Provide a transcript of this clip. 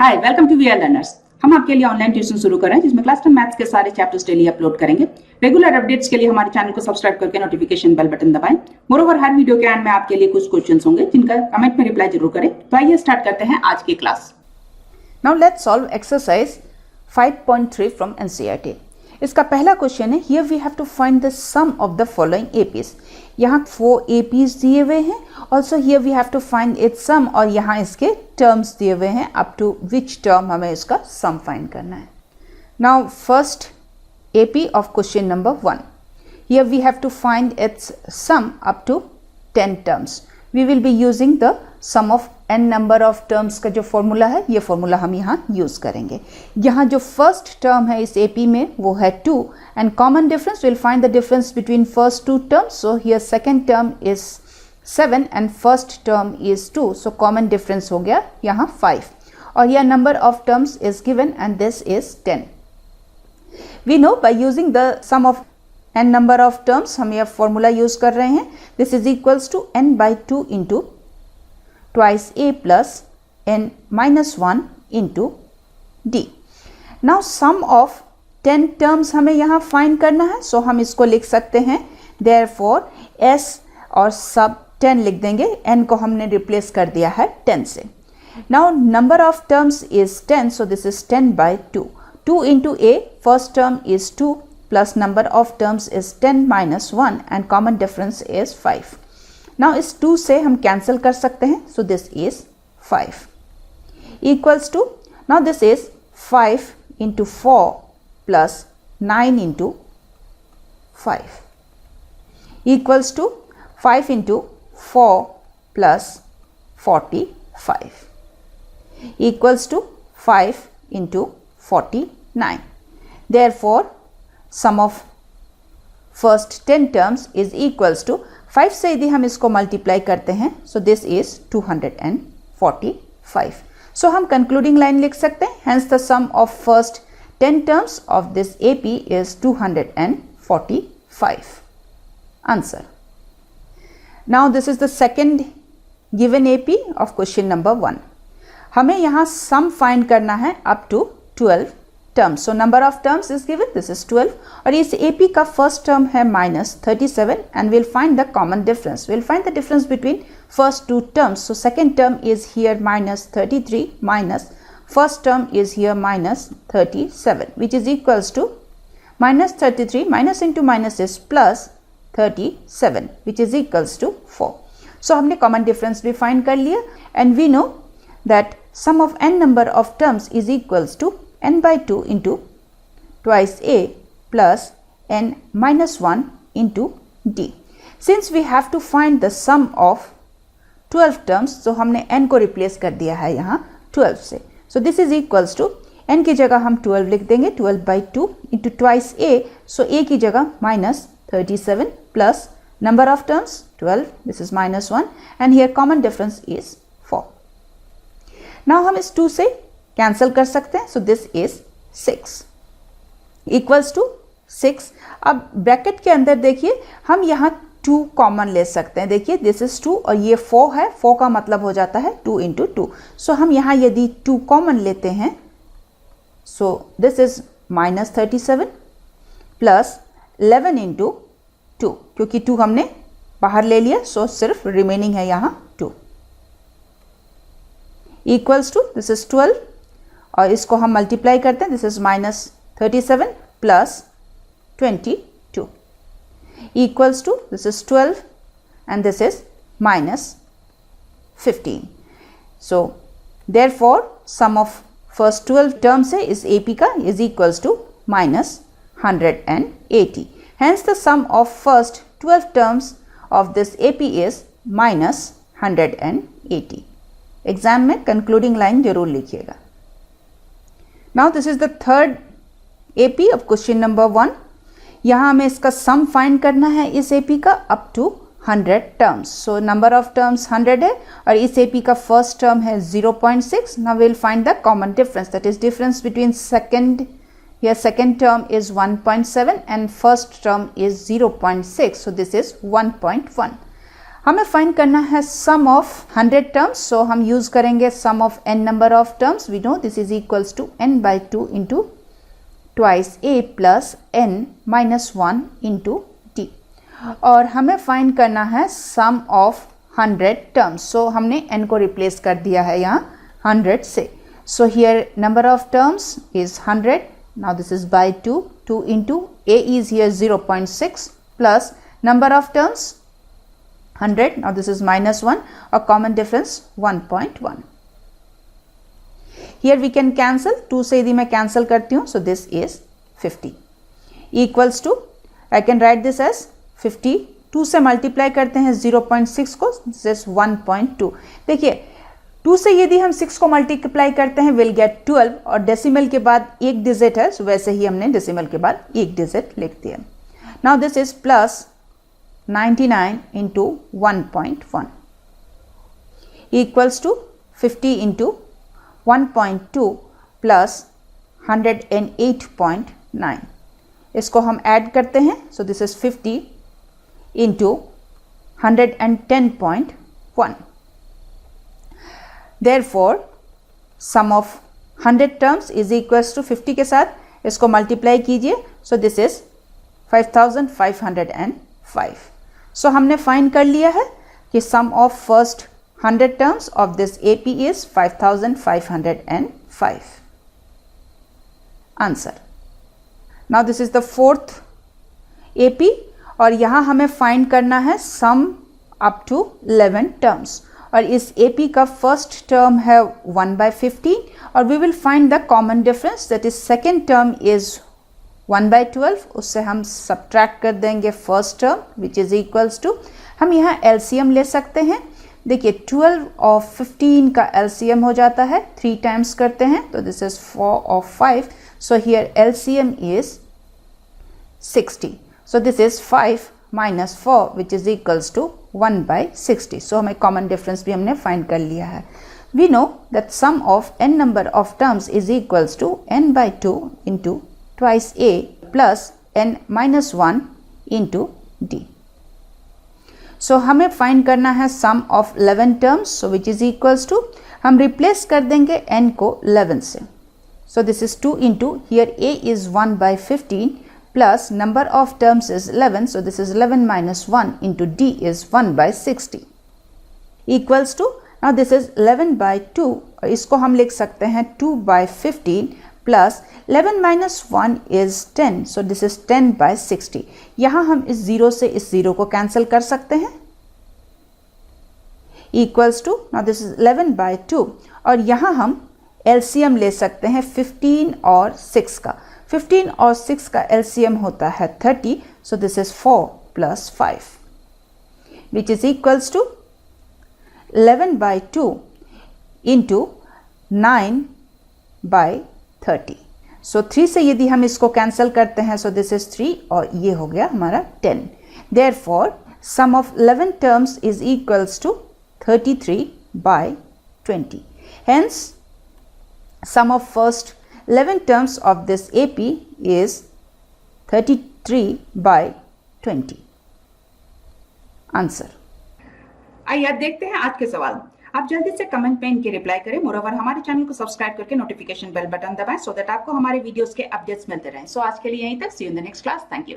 Hi, welcome to VRLearners। हम आपके लिए ऑनलाइन ट्यूशन शुरू कर रहे हैं जिसमें क्लास 10 मैथ्स के सारे चैप्टर्स डेली अपलोड करेंगे। रेगुलर अपडेट्स के लिए हमारे चैनल को सब्सक्राइब करके नोटिफिकेशन बेल बटन दबाएं। मोरोवर हर वीडियो के एंड में आपके लिए कुछ क्वेश्चंस होंगे जिनका कमेंट में रिप्लाई जरूर करें। तो आइए स्टार्ट करते हैं आज की class. Now let's solve exercise 5.3 from NCERT. इसका पहला क्वेश्चन है, here we have to find the sum of the following APs. यहाँ 4 APs दिए हुए हैं. Also here we have to find its sum और यहाँ इसके terms दिए हुए हैं. Up to which term हमें इसका sum find करना है. Now first AP of question number 1. Here we have to find its sum up to 10 terms. We will be using the sum of n number of terms का जो formula है, ये formula हम यहाँ use करेंगे. यहाँ जो फर्स्ट टर्म है इस AP में वो है 2 and common difference will find the difference between first two terms. So here second term is 7 and first term is 2. So common difference हो गया यहाँ 5 और यह number of terms is given and this is 10. We know by using the sum of n number of terms हम यह formula use कर रहे हैं. This is equals to n by 2 into twice a plus n minus 1 into d. Now sum of 10 terms हमें यहाँ find करना है. सो हम इसको लिख सकते हैं therefore s और सब 10 लिख देंगे. n को हमने रिप्लेस कर दिया है 10 से. Now number of terms is 10, so this is 10 by 2. 2 into a, first term is 2 plus number of terms is 10 minus 1 and common difference is 5. Now इस 2 से हम कैंसिल कर सकते हैं. So this is 5 equals to, now this is 5 into 4 plus 9 into 5 equals to 5 into 4 plus 45 equals to 5 into 49. Therefore sum of first 10 terms is equals to 5 से यदि हम इसको मल्टीप्लाई करते हैं so this is 245. So हम concluding line लिख सकते हैं. Hence the sum of first 10 terms of this AP is 245. Answer. Now this is the second given AP of question number 1. हमें यहाँ sum find करना है up to 12 terms. So number of terms is given, this is 12 और इस AP का first term है minus 37 and we'll find the common difference. We'll find the difference between first two terms. So second term is here minus 33 minus first term is here minus 37 which is equals to minus 33 minus into minus is plus 37 which is equals to 4. So हमने common difference भी find कर लिया and we know that sum of n number of terms is equals to n by 2 into twice a plus n minus 1 into d. Since we have to find the sum of 12 terms, so हमने n को replace कर दिया है यहाँ 12 से. So this is equals to n की जगह हम 12 लिख देंगे. 12 by 2 into twice a, so a की जगह minus 37 plus number of terms 12, this is minus 1 and here common difference is 4. Now हम इस 2 से कैंसिल कर सकते हैं. So this is 6 equals to 6. अब ब्रैकेट के अंदर देखिए हम यहाँ 2 कॉमन ले सकते हैं. देखिए दिस इज 2 और ये 4 है. 4 का मतलब हो जाता है 2 इंटू 2. सो हम यहाँ यदि 2 कॉमन लेते हैं so this is minus 37 plus 11 into 2 क्योंकि 2 हमने बाहर ले लिया. सो सिर्फ रिमेनिंग है यहाँ 2 इक्वल्स टू दिस इज 12 और इसको हम मल्टीप्लाई करते हैं. This is minus 37 plus 22 equals to this is 12 and this is minus 15. So therefore sum of first 12 terms है इस AP का is equals to minus 180. Hence the sum of first 12 terms of this AP is minus 180. Exam में concluding line जरूर लिखिएगा. Now this is the third AP of question number 1. यहाँ हमें इसका sum find करना है इस AP का up to 100 terms. So number of terms 100 है और इस AP का first term है 0.6. Now we'll find the common difference, that is difference between second, here second term is 1.7 and first term is 0.6. So this is 1.1. हमें find करना है सम of 100 terms, सो हम use करेंगे sum of n number of terms. We know this is equals to n by 2 into twice a plus n minus 1 into d. और हमें find करना है सम of 100 terms. सो हमने n को रिप्लेस कर दिया है यहाँ 100 से. So here number of terms is 100. Now this is by 2 into a is here 0.6 plus number of terms 100. Now this is minus 1, a common difference 1.1. Here we can cancel, 2 से यदि मैं cancel करती हूँ, so this is 50 equals to, I can write this as 50. 2 से multiply करते हैं 0.6 को, this is 1.2. देखिए 2 से यदि हम 6 को multiply करते हैं we'll get 12, और decimal के बाद एक digit है, so वैसे ही हमने decimal के बाद एक digit लिख दिया. Now this is plus 99 into 1.1 equals to 50 into 1.2 plus 108.9. इसको हम ऐड करते हैं, so this is 50 into 110.1. Therefore sum of 100 terms is equals to 50 के साथ इसको मल्टीप्लाई कीजिए, so this is 5505. So हमने फाइंड कर लिया है कि sum of first 100 terms of this AP is 5505. Answer. Now this is the fourth AP, और यहाँ हमें फाइंड करना है सम अप टू 11 टर्म्स, और इस AP का फर्स्ट टर्म है 1/15, और we will find the common difference, that is second term is 1/12. उससे हम सब्ट्रैक्ट कर देंगे first term which is equals to, हम यहाँ LCM ले सकते हैं. देखिए 12 और 15 का LCM हो जाता है, 3 टाइम्स करते हैं तो दिस इज 4 और 5. So here LCM is 60. So this is 5 minus 4 which is equals to 1/60. सो हमें कॉमन डिफरेंस भी हमने फाइंड कर लिया है. We know that sum of n number of terms is equals to n by 2 into twice a plus n minus 1 into d. So हमें find करना है sum of 11 terms, so which is equals to, हम replace कर देंगे n को 11 से. So this is 2 into, here a is 1/15 plus number of terms is 11, so this is 11 minus 1 into d is 1/60 equals to, now this is 11/2, और इसको हम लिख सकते हैं 2/15 plus 11 minus 1 is 10, so this is 10/60. यहाँ हम इस 0 से इस 0 को कैंसिल कर सकते हैं equals to, now this is 11/2, और यहाँ हम LCM ले सकते हैं 15 और 6 का. 15 और 6 का LCM होता है 30, so this is 4 plus 5 which is equals to 11/2 into 9/30. So 3 से यदि हम इसको कैंसिल करते हैं, so this is 3, और ये हो गया हमारा 10. Therefore sum of 11 terms is equals to 33/20. Hence sum of first 11 terms of this AP is 33/20. Answer. आइए अब देखते हैं आज के सवाल. आप जल्दी से कमेंट में इनके रिप्लाई करें. मोरओवर हमारे चैनल को सब्सक्राइब करके नोटिफिकेशन बेल बटन दबाएं, सो दैट आपको हमारे वीडियोस के अपडेट्स मिलते रहें. सो आज के लिए यहीं तक. See you in the next class. Thank you.